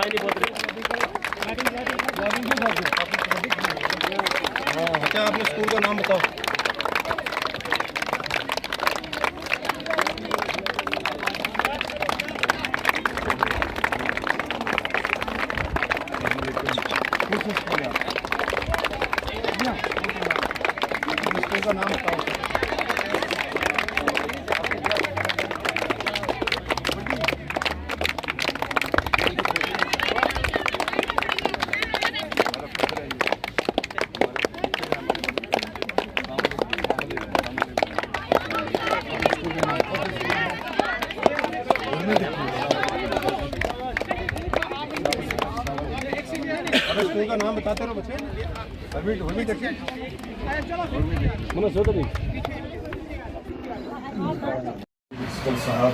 अच्छा आपने स्कूल का नाम बताओ। स्कूल का नाम बताओ। स्कूल का नाम बताते रहो बच्चे। प्रिंसिपल साहब,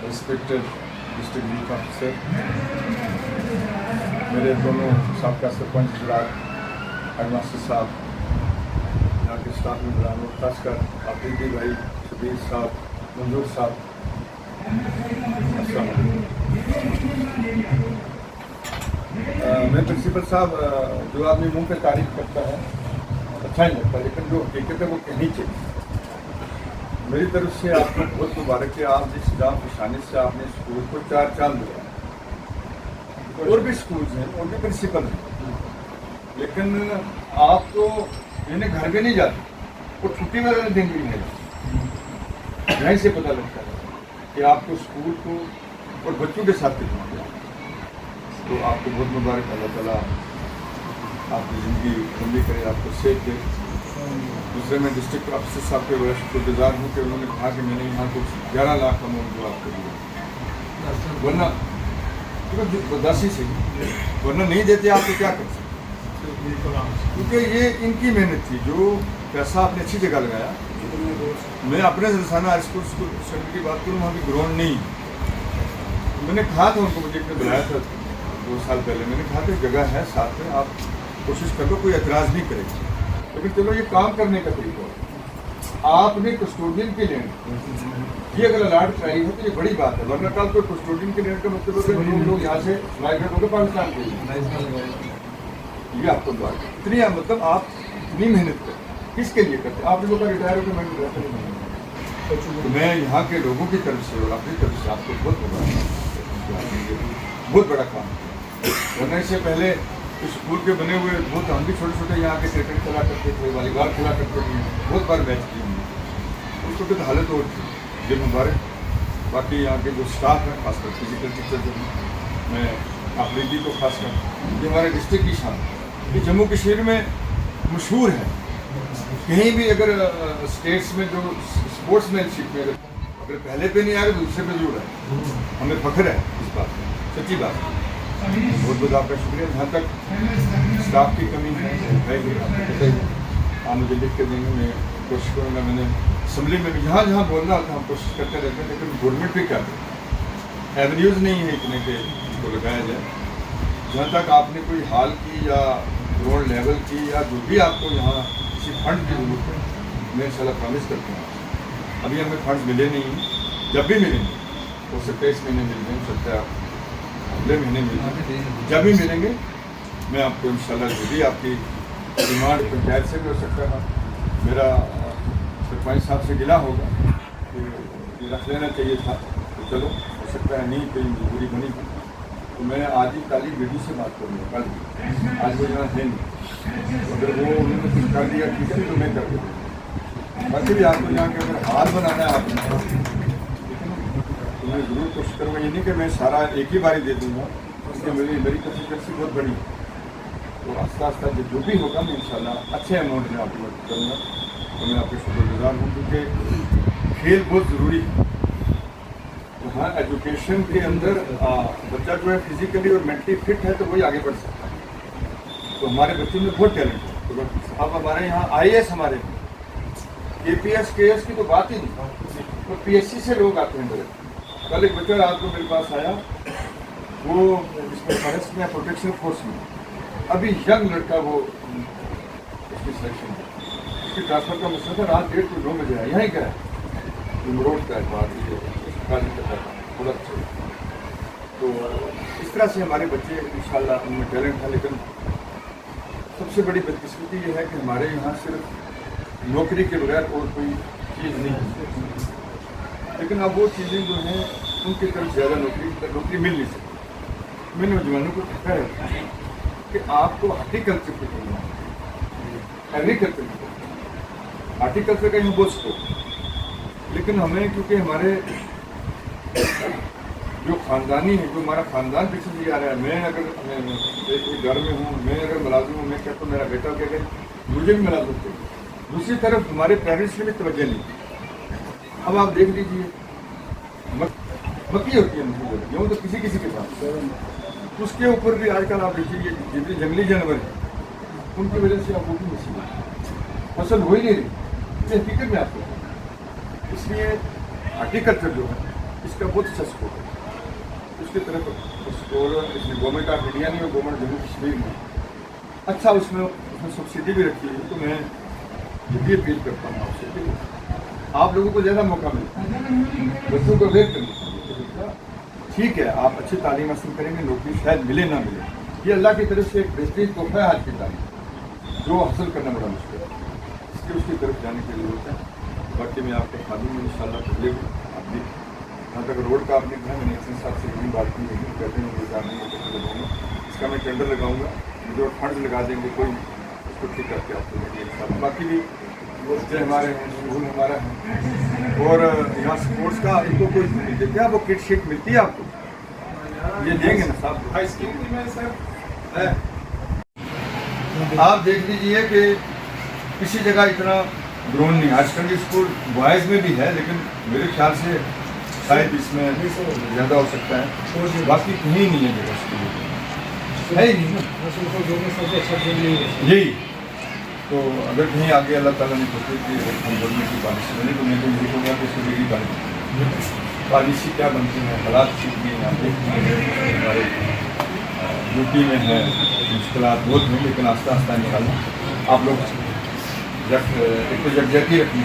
रिस्पेक्टेड डिस्ट्रिक्ट यूथ ऑफिसर, मेरे दोनों साबका सरपंच हजरात, हेडमास्टर साहब, यहाँ के स्टाफ मेंबरान, खासकर आफरीदी भाई, शबीर साहब, मंजूर साहब, अस्सलाम वालेकुम। मैं प्रिंसिपल साहब, जो आदमी मुंह पे तारीफ करता है अच्छा ही लगता है, लेकिन जो हकीकत है वो कहनी चाहिए। मेरी तरफ से आपको बहुत मुबारक है। आप जिस जाम पेशानी से आपने स्कूल को 4 चांद दिया, और भी स्कूल्स हैं और भी प्रिंसिपल हैं, लेकिन आप तो इन्हें घर भी नहीं जाते और छुट्टी वाले दिन भी नहीं जाते। यहीं से पता लगता है कि आपको स्कूल को और बच्चों के साथ कितना दिया। तो आपको बहुत मुबारक, अल्लाह ताला आपकी ज़िंदगी लंबी करे, आपको सेहत दे। दूसरे में डिस्ट्रिक्ट ऑफिसर साहब के बड़ा शुक्रगुजार हूँ कि उन्होंने कहा कि मैंने यहाँ कुछ 11 लाख का अमाउंट जो आपको दिया, वरना बर्दाश्ती से, वरना नहीं देते आप तो क्या कर सकते, क्योंकि ये इनकी मेहनत थी। जो पैसा आपने अच्छी जगह लगाया, मैं अपने रसाना स्कूल सेंटर की बात करूँ, वहाँ की ग्राउंड नहीं, मैंने कहा था उनको, मुझे बुलाया था 2 साल पहले, मैंने कहा था जगह है साथ में, आप कोशिश कर लो, कोई एतराज़ नहीं करेगा, लेकिन चलो ये काम करने का तरीका है। आपने कस्टोडियन के लिए ये अगर अलाट कराई है तो ये बड़ी बात है, वरना कल कोई कस्टोडियन के लिए का मतलब है लोग यहाँ से माइग्रेट होकर पाकिस्तान के लिए, ये आपको बात इतनी, मतलब आप इतनी मेहनत करें, किसके लिए करते हैं? आप लोगों का रिटायर होकर मैं तो मैं यहाँ के लोगों की तरफ से और अपनी तरफ से आपको बहुत बड़ा काम, वरना इससे पहले स्कूल के बने हुए बहुत, हम भी छोटे छोटे यहाँ के क्रिकेट खेला करते थे, वॉलीबॉल खेला करते थे, बहुत बार मैच किए हमने, उसको तो हालत और थी। ये मुबारक। बाकी यहाँ के जो स्टाफ है, खासकर फिजिकल टीचर जो हैं, मैं आफरीदी को खासकर, ये हमारे डिस्ट्रिक्ट की शान, ये जम्मू कश्मीर में मशहूर है। कहीं भी अगर स्टेट्स में जो स्पोर्ट्समैनशिप में अगर पहले पे नहीं आएगा, दूसरे पे जरूर है, हमें फख्र है इस बात में, सच्ची बात है। बहुत बहुत आपका शुक्रिया। जहाँ तक स्टाफ की कमी है, आप मुझे लिख के देंगे, मैं कोशिश करूँगा। मैंने असम्बली में भी जहाँ जहाँ बोलना था हम कोशिश करते रहते हैं, लेकिन गवर्नमेंट भी क्या करे, एवेन्यूज़ नहीं है इतने के इसको लगाया जाए। जहाँ तक आपने कोई हाल की या ग्राउंड लेवल की या जो भी आपको यहाँ किसी फंड की जरूरत है, मैं इंशाल्लाह प्रॉमिस करता हूँ। अभी हमें फंड मिले नहीं, जब भी मिलेंगे, हो सकता है इस महीने मिल जाए, हो सकता है अगले महीने मिल जाए, जब भी मिलेंगे मैं आपको इंशाल्लाह जो भी आपकी डिमांड पंचायत से भी हो सकता है, मेरा सरपंच साहब से गिला होगा कि ये रख लेना चाहिए था, तो चलो हो सकता है नहीं कोई मजबूरी बनी हो, तो मैं आज ही ताली बेटी से बात करूँगा कल, आज वो यहाँ है नहीं, अगर वो उन्होंने कुछ कर दिया ठीक है तो मैं कर दूँगा। बाकी भी आपको यहाँ के अगर हाल बनाना है आपने, तो मैं ज़रूर कोशिश करूँगा। ये नहीं कि मैं सारा एक ही बारी दे दूँगा, क्योंकि मेरी कंसिस्टेंसी बहुत बड़ी है, तो आस्ता आस्ता जो भी होगा मैं इंशाल्लाह अच्छे अमाउंट में आपकी मदद करूँगा। तो मैं आपके शुक्रगुजार हूँ, क्योंकि खेल बहुत ज़रूरी है। हाँ, एजुकेशन के अंदर बच्चा जो है फिजिकली और मेंटली फिट है तो वही आगे बढ़ सकता है। तो हमारे बच्चों में बहुत टैलेंट है। तो अब हमारे यहाँ IAS, हमारे KPS KS की तो बात ही नहीं, तो PSC से लोग आते हैं मेरे। कल एक बच्चा रात को मेरे पास आया, वो इसमें फॉरेस्ट में प्रोटेक्शन फोर्स में, अभी यंग लड़का, वो उसकी सिलेक्शन उसकी ट्रांसफर का मसला था। रात 1:30 से 2 बजे आया, यहीं का है, रोड का है, बात ये थोड़ा अच्छा। तो इस तरह से हमारे बच्चे इंशाल्लाह उनमें टैलेंट था, लेकिन सबसे बड़ी बदकिस्मती ये है कि हमारे यहाँ सिर्फ नौकरी के बगैर और कोई चीज़ नहीं है। लेकिन अब वो चीज़ें जो हैं उनकी तरफ ज़्यादा नौकरी मिल नहीं सकती। मैं नौजवानों को कहता रहता हूँ कि आपको हॉर्टिकल्चर पे करना है, एग्रीकल्चर में करना। हॉर्टिकल्चर का हम बोझ को, लेकिन हमें क्योंकि हमारे जो ख़ानदानी है, जो हमारा ख़ानदान पीछे से आ रहा है, मैं अगर एक घर में हूँ, मैं अगर मुलाजिम हूँ, मैं कहता हूँ मेरा बेटा क्या कहे मुझे भी मुलाजिम चाहिए। दूसरी तरफ हमारे पेरेंट्स ने भी तवज्जो नहीं। अब आप देख लीजिए मक्की होती है, गेहूँ तो किसी किसी के पास, उसके ऊपर भी आजकल आप देखिए ये जितने जंगली जानवर हैं उनकी वजह से आप वो भी मुसीबत फसल हो ही नहीं रही, ये हकीकत में आपको। इसलिए हॉर्टिकल्चर जो है इसका बहुत अच्छा स्कोप है, उसकी तरफ और इसमें गवर्नमेंट ऑफ इंडिया ने और गवर्नमेंट जम्मू कश्मीर में अच्छा उसमें सब्सिडी भी रखी है। तो मैं ये भी अपील करता हूँ आपसे कि आप लोगों को ज़्यादा मौका मिले, बच्चों को अवेयर करने के। ठीक है, आप अच्छी तालीम हासिल करेंगे, नौकरी शायद मिले ना मिले, ये अल्लाह की तरफ से एक बेहतरीन तोहफा है आज की तालीम, जो हासिल करना बड़ा मुश्किल है, इसलिए उसकी तरफ जाने की ज़रूरत है। बाकी मैं आपको खादूँ इंशाल्लाह पहले आप भी यहाँ तक रोड का आपने कहा, मैंने एक्शन साहब से यही बात की है, कहते हैं मुझे नहीं लगाऊँगा, इसका मैं टेंडर लगाऊँगा, जो फंड लगा देंगे कोई उसको ठीक करके आपको। बाकी भी बच्चे हमारे हैं, स्कूल हमारा है, और यहाँ स्पोर्ट्स का इनको कोई नहीं देते। क्या वो किट शीट मिलती है आपको? ये देंगे ना साहब। आप देख लीजिए कि किसी जगह इतना ग्रोन नहीं। हायर सेकेंडरी स्कूल बॉयज़ में भी है, लेकिन मेरे ख्याल से शायद इसमें ज़्यादा हो सकता है, बाकी कहीं नहीं है जगह स्कूल है ही नहीं ना। यही तो अगर कहीं आगे अल्लाह ताला ने सोचे कि हम बोलने की पॉलिसी बने तो मैं तो यही कहूँगा कि इसको मेरी पॉलिसी क्या बनती है, हालात सीख गए यहाँ पे हमारे यूपी में है, मुश्किलात बहुत हैं, लेकिन आस्ता आस्ता निकालना। आप लोग एक तो यकजहती रखनी,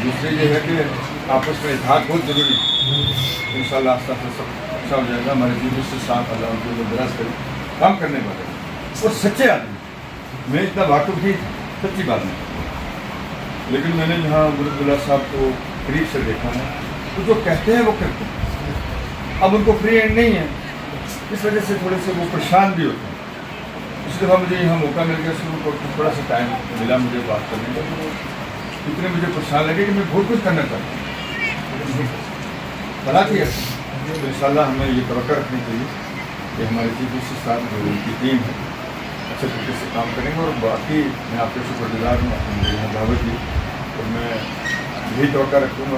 दूसरी ये है कि आपस में इत्तेहाद बहुत ज़रूरी है। इंशाल्लाह आस्ता आस्ता सब अच्छा हो जाएगा। हमारे जीवन से साथ अल्लाह उनको दराज करें, काम करने वाले और सच्चे आदमी। मैं इतना वाकिफ थी, सच्ची बात नहीं, लेकिन मैंने यहाँ बुलबुल्ला साहब को करीब से देखा है, तो जो कहते हैं वो करते हैं। अब उनको फ्री एंड नहीं है, इस वजह से थोड़े से वो परेशान भी होते हैं। इस दफ़ा मुझे यहाँ मौका मिल गया, उसको थोड़ा सा टाइम मिला मुझे बात करने का, तो इतने मुझे परेशान लगे कि मैं बहुत कुछ करना चाहता हूँ बना किया। तो इंशाल्लाह हमें ये तवक्को रखनी चाहिए कि हमारे चीफ मिनिस्टर साहब जो उनकी टीम है अच्छे तरीके से काम करेंगे। और बाकी मैं आपके शुक्रगुजार हूँ, आपने मुझे यहाँ दावत दी, और मैं यही तवक्को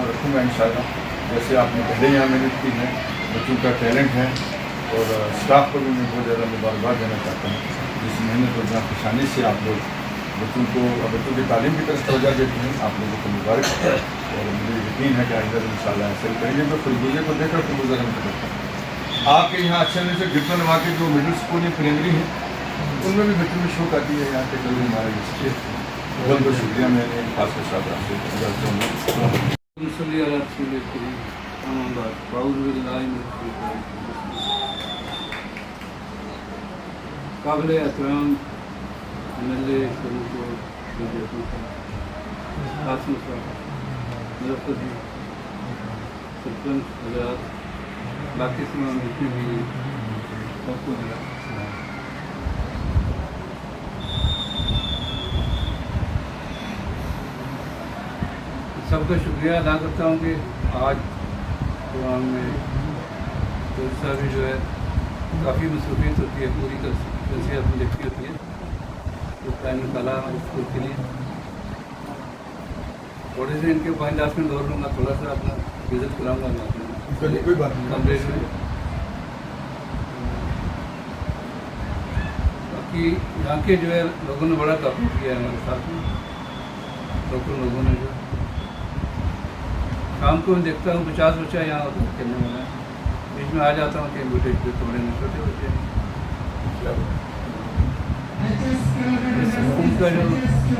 रखूँगा इंशाल्लाह। जैसे आपने पहले यहाँ मेहनत की है, बच्चों का टैलेंट है, और स्टाफ को भी मैं बहुत ज़्यादा मुबारकबाद देना चाहता हूँ, जिस मेहनत और जाफिशानी से आप लोग बच्चों की तालीम की तरफ तवज्जो देते हैं। आप लोगों को मुबारक है, और मुझे यकीन है कि आइंदा इंशाल्लाह ऐसे करेंगे। तो खरबूजे को देखकर खरबूजा हम करते हैं। आपके यहाँ अच्छे में से गिरतन नवा के जो मिडिल स्कूल या प्राइमरी है, उनमें भी बच्चों में शौक आती है यहाँ के जो हमारे बच्चे। बहुत बहुत शुक्रिया, मैंने खास के साथ आपसे काबिल एहतराम MLA आसम साहब, मुजफ्फर जी, सरपंच हजरात, बाकी तमाम जितने भी सबको मिला, सबका शुक्रिया अदा करता हूँ कि आज प्रोग्राम में साहब भी जो है काफ़ी मसरूफियत होती है, पूरी कल्सिया अपनी लिखी होती है, तो टाइम निकाला स्कूल के लिए। थोड़े से इनके 5-10 मिनट और लूँगा, थोड़ा सा अपना विजिट कराऊँगा मैं अपने कोई बात कमरे में। बाकी यहाँ के जो है लोगों ने बड़ा काबू किया है हमारे साथ में, लोकल लोगों ने जो शाम को मैं देखता हूँ 50 बच्चा यहाँ होता है खेलने वाला, बीच में आ जाता हूँ कि बेटे थोड़े में छोटे बच्चे उनका जो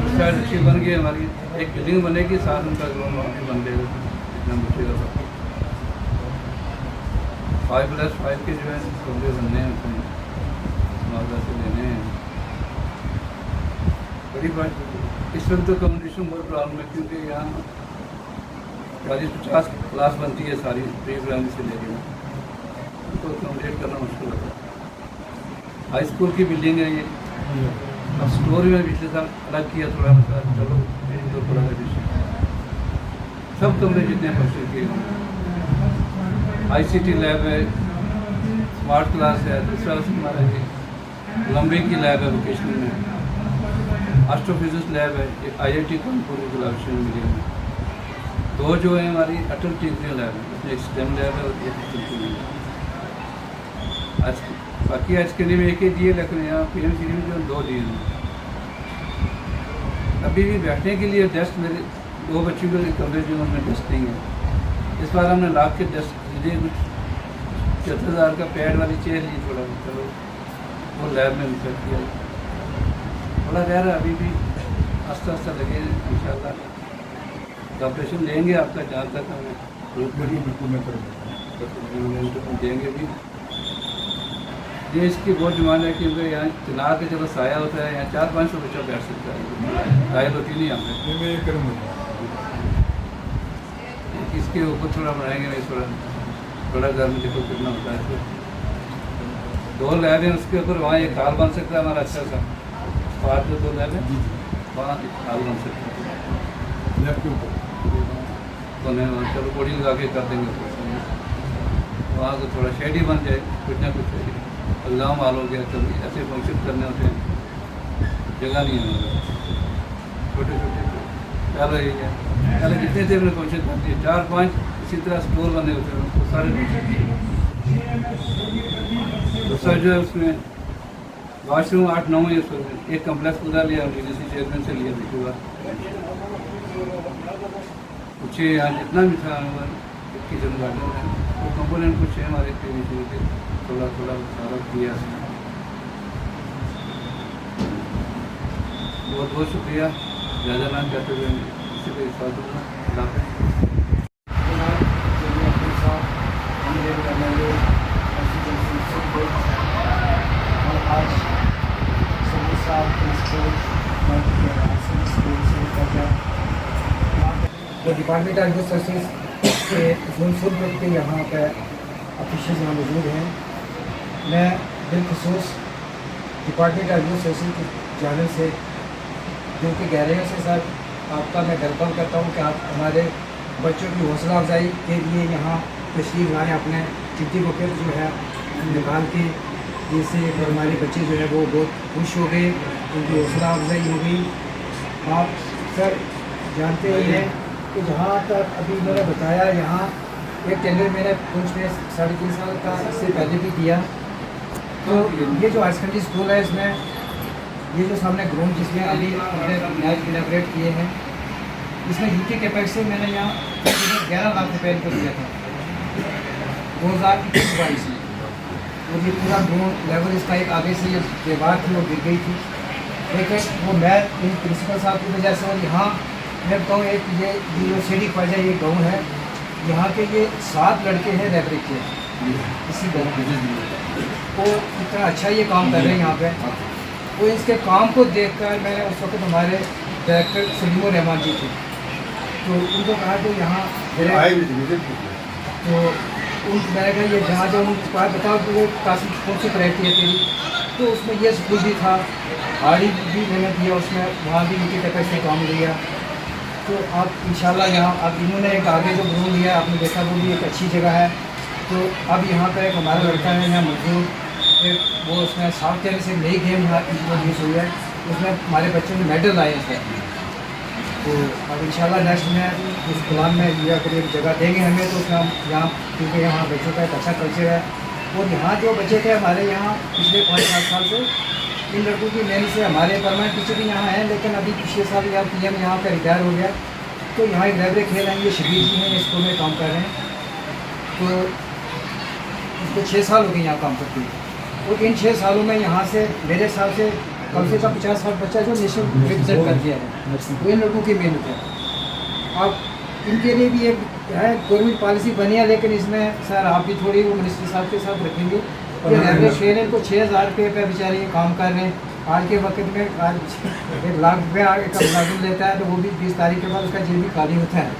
स्टाइल अच्छी बन गई हमारी, एक बिल्डिंग बनेगी साथ उनका ग्राउंड भी बन जाएगा, इतना बच्चे का सब 5+5 के जो है कमरे बनने हैं, उसमें मुआवजा से लेने हैं। बड़ी बात इस वक्त तो कम्युनिकेशन बहुत प्रॉब्लम है, क्योंकि यहाँ 40-50 क्लास बनती है सारी प्री प्राइमरी से लेकर, उनको अकोमोडेट करना मुश्किल होता है। हाई स्कूल की बिल्डिंग है ये, अब स्टोर में पिछले साल अलग किया थोड़ा मतलब, चलो तो थोड़ा विषय सब कमरे जितने परचेज किए हैं। ICT लैब है, स्मार्ट क्लास है, दूसरा हमारा ये प्लम्बिंग की लैब है वोकेशनल में, एस्ट्रोफिजिक्स लैब है, एक IIT कानपुर गुलाबशन में मिली है। 2 जो है हमारी अटल टिंकरिंग लैब है, उसमें एक स्टेम लैब है और एक टिंकरिंग लैब। आज बाकी आज के लिए में एक ही दिए, लेकिन यहाँ PMC में जो 2 दिए हैं। अभी भी बैठने के लिए डेस्क मेरे 2 बच्चों के कमरे जो उनमें डेस्क नहीं है। इस बार हमने लाख के डेस्क लिए, कुछ 70,000 का पैड वाली चेयर ली, थोड़ा चलो वो लैब में मिल किया थोड़ा रह रहा, अभी भी आस्ता आस्ता लगे इंशाल्लाह कॉपरेशन लेंगे आपका, जहाँ तक हमें देंगे भी। ये इसकी बहुत डिमांड है, क्योंकि यहाँ चिनार के चलो साया होता है, यहाँ 400-500 बच्चा बैठ सकता है, घायल होती नहीं यहाँ पे। इसके ऊपर थोड़ा बनाएंगे, नहीं थोड़ा घर में देखो कितना होता है। 2 लैब हैं उसके ऊपर, वहाँ एक हॉल बन सकता है हमारा अच्छा सा, पार्क में 2 लैब है, वहाँ एक हॉल बन सकता है लैब के ऊपर, तो नहीं वहाँ चलो बोड़ी लगा के कर देंगे, वहाँ तो थोड़ा शेड ही बन जाए, कुछ ना कुछ एग्जाम हाल हो गया, कभी ऐसे फंक्शन करने होते हैं, जगह नहीं है हमारे, छोटे पहले ही है, पहले कितने देर में फंक्शन करती है, 4-5 इसी तरह स्टोर बने होते हैं, तो सारे दूसरा जो है उसमें वाशरूम 8-9 है, उसमें एक कम्प्लेक्स पूरा लिया, DDC चेयरमैन से लिया पिछली बार, कुछ यहाँ जितना भी था किचन गार्डन है, वो कंपोनेंट कुछ है हमारे PMC के, थोड़ा सारा किया। बहुत बहुत शुक्रिया, ज़्यादा नाम कहते हुए इसी पे साथ दूँगा। आज सभी साल डिपार्टमेंट ऑफ सर्विसेज के जोनफुल ग्रुप के यहाँ पर ऑफिशियल यहाँ मौजूद हैं। मैं बिलखसूस डिपार्टमेंट ऑफ सर्विसेज की जानिब से दिल की गहराइयों से सर आपका मैं वेलकम करता हूँ कि आप हमारे बच्चों की हौसला अफजाई के लिए यहाँ तशरीफ़ लाएँ, अपने चिट्ठी वक़ील जो है निकाल के, जिससे हमारे बच्चे जो है वो बहुत खुश हो गए, उनकी हौसला अफजाई हो गई। आप सर जानते ही हैं कि जहाँ तक अभी मैंने बताया, यहाँ एक टेंडर मैंने पुंछ में 3.5 साल का इससे पहले भी दिया। तो ये जो हायर सेकेंडरी स्कूल है, इसमें ये जो सामने ग्राउंड जिसमें अभी हमने मैच इलेबरेट किए हैं, इसमें यूटी कैपेसिटी मैंने यहाँ 11 लाख रुपये को दिया था 2021-22 में। और ये पूरा ग्राउंड लेवल इसका एक आगे से ये दीवार थी वो गिर गई थी, लेकिन वो मैं इन प्रिंसिपल साहब की वजह से, और यहाँ मैं बताऊँ एक ये जो सीढ़ी ख्वाजा ये गाँव है, यहाँ के ये 7 लड़के हैं लाइब्रेरी के इसी गाँव में, वो इतना अच्छा ये काम कर रहे हैं यहाँ पे। वो इसके काम को देखकर मैंने उस वक्त हमारे डायरेक्टर सलीम रहमान जी थे, तो उनको कहा कि यहाँ तो मैंने कहा ये जहाँ जो उनको कहा बताओ कि वो काशी कौन सी प्रायोरिटी है तेरी, तो उसमें ये स्कूल भी था, हाड़ी भी मैंने दिया उसमें, वहाँ भी उनकी तरफ से काम लिया। तो आप इंशाल्लाह यहाँ अब इन्होंने एक आगे जो ग्राउंड लिया आपने देखा, वो भी एक अच्छी जगह है। तो अब यहाँ पर एक हमारा लड़का है यहाँ मजदूर, एक वो उसमें साउथ टेन से नई गेम यहाँ इंट्रोड्यूस हुई है, उसमें हमारे बच्चों ने मेडल आए हैं। तो अब इंशाल्लाह नेक्स्ट में इस प्लान में लिया कर एक जगह देंगे हमें, तो उसमें हम यहाँ, क्योंकि यहाँ बच्चों का एक अच्छा कल्चर है। और यहाँ जो बच्चे थे हमारे यहाँ पिछले 5-7 साल से, इन लड़कों की मेहनत से हमारे परमानेंट टीचर भी यहाँ हैं, लेकिन अभी पिछले साल यहाँ PM यहाँ पर रिटायर हो गया, तो यहाँ एक लाइब्रेरी खेल रहे हैं, ये शबीर जी हैं, ये स्कूल में काम कर रहे हैं। तो इसको 6 साल हो गए यहाँ काम करते हुए, और इन 6 सालों में यहाँ से मेरे हिसाब से कम 50-60 बच्चा जो नेशनल रिप्रेजेंट कर दिया है, वो इन लोगों की मेहनत है। अब इनके लिए भी एक है गवर्नमेंट पॉलिसी बनी है, लेकिन इसमें सर आप भी थोड़ी वो मिनिस्टर साहब के साथ रखेंगे कि रेलवे ट्रेन इनको 6,000 रुपये पे बेचारे ये काम कर रहे हैं। आज के वक्त में आज 1 लाख रुपये का मुलाजिम लेता है तो वो भी 20 तारीख के बाद उसका जेल भी खाली होता है।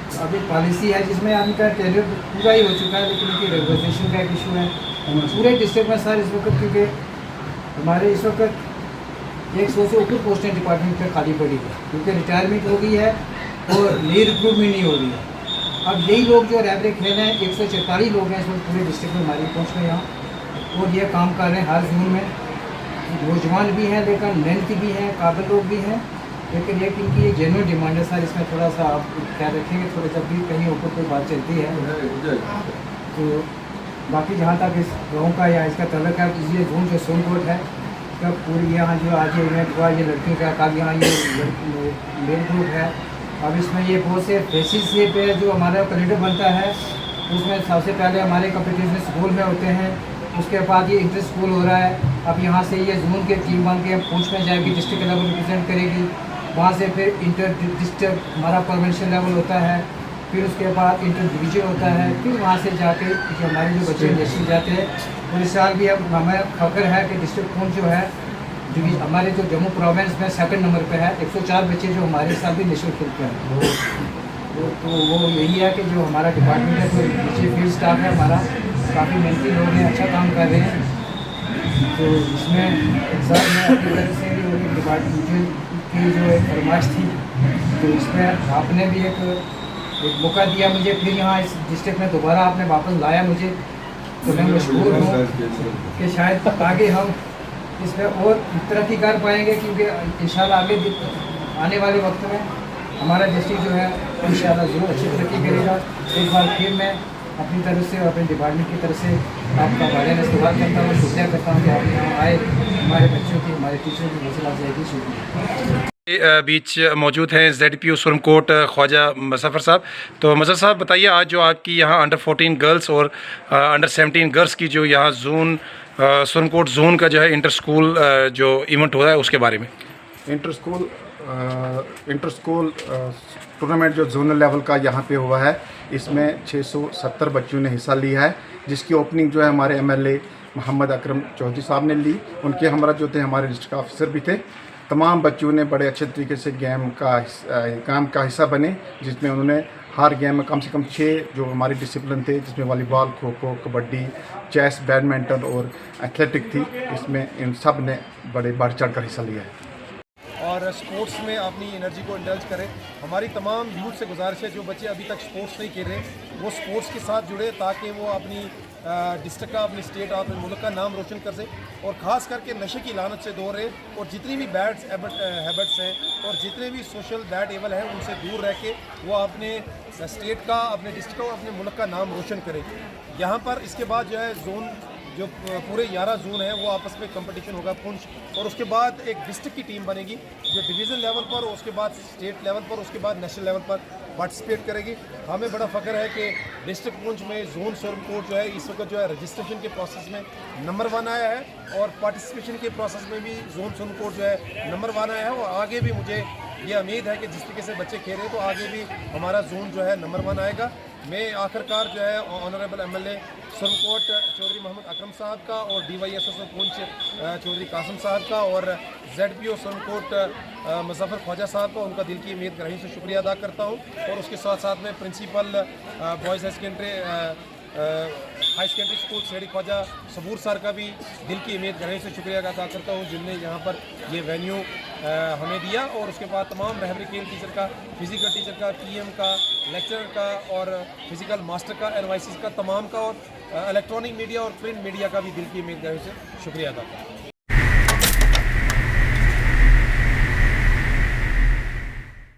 तो अभी पॉलिसी है जिसमें इनका टेरियर पूरा ही हो चुका है, लेकिन इनकी रेगुलेशन का एक इशू है पूरे डिस्ट्रिक्ट में सर इस वक्त, क्योंकि हमारे इस वक्त 100 से ऊपर पोस्टें डिपार्टमेंट में खाली पड़ी है, क्योंकि रिटायरमेंट हो गई है और नई रिक्रूटमेंट नहीं हो रही है। अब यही लोग जो रैबरे खेल हैं 144 लोग हैं इस वक्त पूरे डिस्ट्रिक्ट में हमारी पहुँच में यहाँ, और ये काम कर रहे हैं हर जोन में। नौजवान भी हैं लेकिन मेहनती भी हैं, काबिल लोग भी हैं, लेकिन एक इनकी एक जेन्युइन डिमांड है सर, इसमें थोड़ा सा आप ख्याल रखेंगे, थोड़ा जब भी कहीं ऊपर कोई बात चलती है। तो बाकी जहाँ तक इस गाँव का या इसका तल्लक है, ये जोन जो सोनकोट है का पूरी यहाँ जो आज ये इवेंट हुआ, ये लड़कियों का कल यहाँ ये मेल ग्रुप है। अब इसमें ये बहुत से फेसिस ये पे जो हमारा कैलेंडर बनता है, उसमें सबसे पहले हमारे कंपटीशन स्कूल में होते हैं, उसके बाद ये इंटर स्कूल हो रहा है। अब यहाँ से ये जोन के टीम बन के पूंछ में जाएगी, डिस्ट्रिक्ट लेवल रिप्रेजेंट करेगी, वहाँ से फिर इंटर डिस्ट्रिक्ट हमारा प्रोविंशियल लेवल होता है, फिर उसके बाद इंटर डिवीजन होता है, फिर वहाँ से जाके हमारे जो बच्चे नेशनल जाते हैं। और इस साल भी अब हमें फख्र है कि डिस्ट्रिक्ट पूंछ जो है हमारे जो जम्मू प्रोविंस में 2nd नंबर पे है, 104 बच्चे जो हमारे साथ भी नेशनल खेलते हैं। तो वो यही है कि जो हमारा डिपार्टमेंट है, जो नीचे फील्ड स्टाफ है हमारा, काफ़ी मेहनती लोग हैं, अच्छा काम कर रहे हैं। तो इसमें सर मैं अपनी तरफ से भी वो डिपार्टमेंट की जो एक फरमाइश थी, तो इसमें आपने भी एक मौका दिया मुझे, फिर यहाँ इस डिस्ट्रिक्ट में दोबारा आपने वापस लाया मुझे, तो मैं मशहूर हूँ कि शायद आगे हम इसमें और तरक्की कर पाएंगे, क्योंकि इंशाल्लाह आगे आने वाले वक्त में हमारा डिस्ट्रिक्ट जो है इंशाल्लाह ज़रूर अच्छी तरक्की करेगा। एक बार फिर मैं अपनी तरफ से और अपने डिपार्टमेंट की तरफ से आपका वालियाना इस्तेमाल करता हूँ, शुक्रिया करता हूँ कि आप यहाँ आए, हमारे बच्चों की हमारे टीचरों की हौसला अफजाई, शुक्रिया। बीच मौजूद हैं ZPO सुरमकोट ख्वाजा मुज़फ़्फ़र साहब। तो मुज़फ़्फ़र साहब बताइए, आज जो आपकी यहाँ अंडर 14 गर्ल्स और अंडर 17 गर्ल्स की जो यहाँ जोन सुरमकोट जोन का जो है इंटर स्कूल जो इवेंट हो रहा है उसके बारे में। इंटर स्कूल टूर्नामेंट जो जोनल लेवल का यहाँ पे हुआ है, इसमें 670 बच्चों ने हिस्सा लिया है, जिसकी ओपनिंग जो है हमारे MLA मोहम्मद अकरम चौधरी साहब ने ली। उनके हमरा जो थे हमारे डिस्ट्रिक्ट ऑफिसर भी थे। तमाम बच्चों ने बड़े अच्छे तरीके से गेम का हिस्सा बने, जिसमें उन्होंने हर गेम में कम से कम 6 जो हमारे डिसिप्लिन थे, जिसमें volleyball, kho kho, kabaddi, chess, badminton और एथलेटिक थी, इसमें इन सब ने बड़े बढ़ चढ़ कर हिस्सा लिया है। और स्पोर्ट्स में अपनी एनर्जी को इंडल्ज करें। हमारी तमाम यूथ से गुजारिश है, जो बच्चे अभी तक स्पोर्ट्स नहीं खेल रहे वो स्पोर्ट्स के साथ जुड़े, ताकि वो अपनी डिस्ट्रिक्ट का, अपनी स्टेट और अपने मुल्क का नाम रोशन कर सके, और ख़ास करके नशे की लानत से दूर रहे, और जितनी भी बैड हैबिट्स हैं और जितने भी सोशल बैड एवल हैं उनसे दूर रह के वो अपने स्टेट का, अपने डिस्ट्रिक्ट का, अपने मुल्क का नाम रोशन करें। यहाँ पर इसके बाद जो है जोन जो पूरे 11 जोन है वो आपस में कंपटीशन होगा पुंछ, और उसके बाद एक डिस्ट्रिक्ट की टीम बनेगी जो डिवीज़न लेवल पर, उसके बाद स्टेट लेवल पर, उसके बाद नेशनल लेवल पर पार्टिसिपेट करेगी। हमें बड़ा फ़ख्र है कि डिस्ट्रिक्ट पुंछ में जोन सुरमकोट जो है इस वक्त जो है रजिस्ट्रेशन के प्रोसेस में नंबर 1 आया है, और पार्टिसिपेशन के प्रोसेस में भी जोन सुरमकोट जो है नंबर 1 आया है। और आगे भी मुझे ये उम्मीद है कि जिस तरीके से बच्चे खेल रहे हैं तो आगे भी हमारा जोन जो है नंबर 1 आएगा। मैं आखिरकार जो है ऑनरेबल MLA सुरमकोट चौधरी मोहम्मद अकरम साहब का और DYSS पुंछ चौधरी कासिम साहब का और ZPO सुरमकोट मुज़फ़्फ़र ख्वाजा साहब का, उनका दिल की उम्मीद गहराई से शुक्रिया अदा करता हूँ। और उसके साथ साथ में principal boys high secondary school सेड़ी ख्वाजा सबूर सर का भी दिल की उम्मीद गहराई से शुक्रिया अदा करता हूँ, जिनने यहाँ पर ये वेन्यू हमें दिया। और उसके बाद तमाम रहबरी खेल टीचर का, फिज़िकल टीचर का, PM का, लेक्चरर का और फिज़िकल मास्टर का, NYC का, तमाम का, और इलेक्ट्रॉनिक मीडिया और प्रिंट मीडिया का भी दिल की उम्मीद गहराई से शुक्रिया अदा करता हूँ।